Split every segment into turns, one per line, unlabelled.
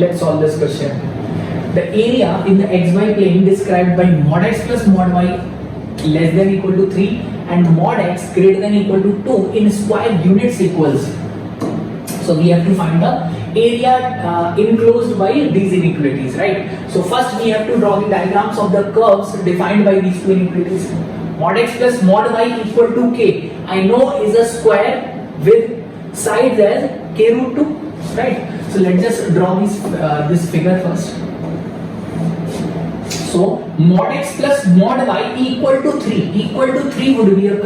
let's solve this question. The area in the xy plane described by mod x plus mod y less than equal to 3 and mod x greater than equal to 2 in square units equals. So we have to find the area enclosed by these inequalities, right? So first we have to draw the diagrams of the curves defined by these two inequalities. Mod x plus mod y equal to k, I know is a square with sides as k root 2, right? So let's just draw this figure first. So mod x plus mod y equal to 3 would be a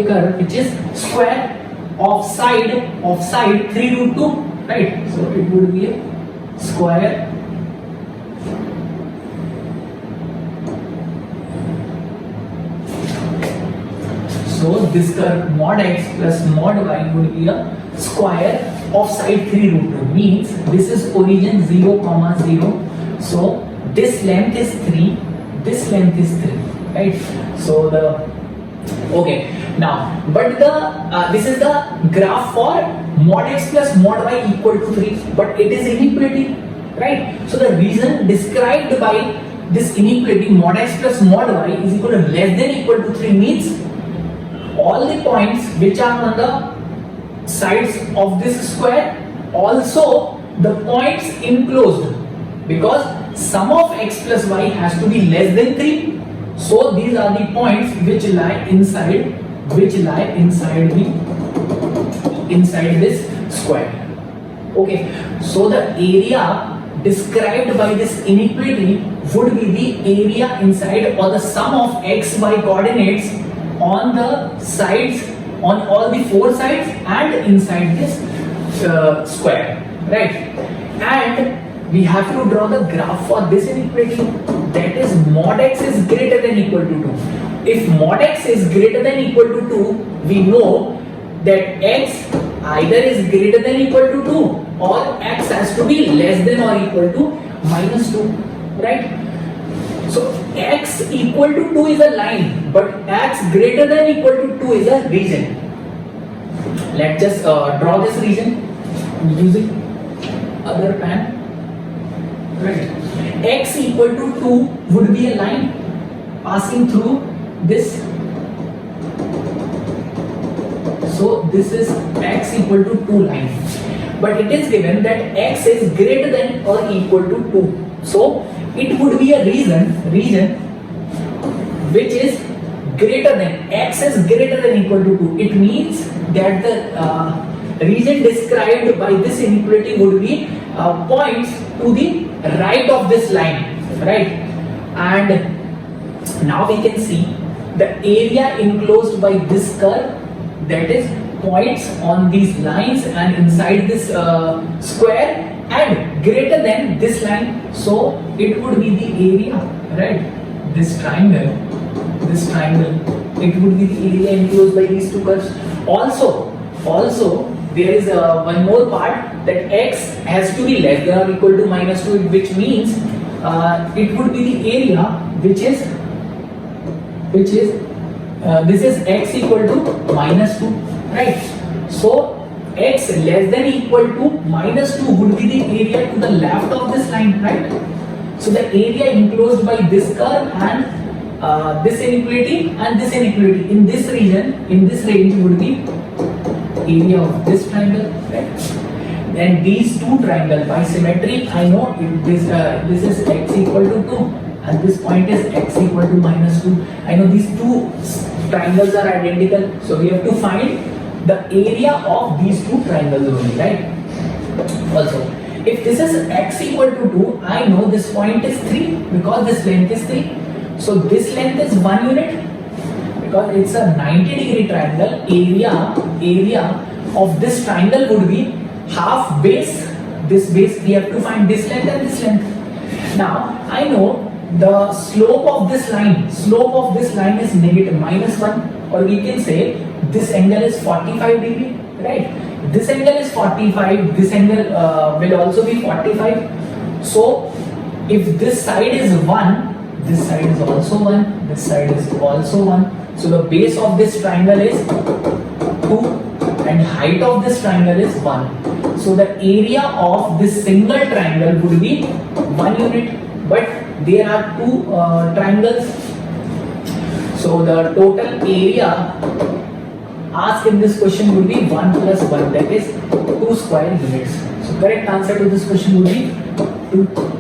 curve, which is square of side 3 root 2, right? So it would be a square so this curve mod x plus mod y would be a square of side 3 root 2, means this is origin 0, 0. So this length is 3, this length is 3, right? So okay, now but this is the graph for mod x plus mod y equal to 3, but it is inequality, right? So the region described by this inequality mod x plus mod y is equal to less than equal to 3 means all the points which are on the sides of this square, also the points enclosed, because sum of x plus y has to be less than 3. So these are the points which lie inside this square. Okay, so the area described by this inequality would be the area inside, or the sum of x, y coordinates on the sides, on all the four sides and inside this square, right? And we have to draw the graph for this inequality, that is mod x is greater than equal to 2. If mod x is greater than equal to 2, we know that x either is greater than equal to 2 or x has to be less than or equal to minus 2, right? So x equal to 2 is a line, but x greater than equal to 2 is a region. Let's just draw this region using other pen. Right. X equal to 2 would be a line passing through this. So this is x equal to 2 line. But it is given that x is greater than or equal to 2. So it would be a region which is greater than, x is greater than equal to 2. It means that the region described by this inequality would be points to the right of this line, right? And now we can see the area enclosed by this curve, that is points on these lines and inside this square, and greater than this line. So it would be the area, right? This triangle, it would be the area enclosed by these two curves. Also there is one more part, that x has to be less than or equal to minus 2, which means it would be the area which is this is x equal to minus 2, right? So x less than equal to minus 2 would be the area to the left of this line, right? So the area enclosed by this curve and this inequality and this inequality in this range would be area of this triangle, right? And these two triangles by symmetry, I know this is x equal to 2 and this point is x equal to minus 2. I know these two triangles are identical, so we have to find the area of these two triangles only, right? Also, if this is x equal to 2, I know this point is 3 because this length is 3. So this length is 1 unit because it's a 90-degree triangle. Area of this triangle would be half base. This base, we have to find this length and this length. Now I know the slope of this line is negative -1, or we can say this angle is 45 degree, right? This angle is 45, this angle will also be 45. So if this side is 1, this side is also 1, this side is also 1. So the base of this triangle is 2 and height of this triangle is 1. So the area of this single triangle would be 1 unit, but there are two triangles. So the total area asked in this question would be 1 plus 1, that is 2 square units. So correct answer to this question would be 2.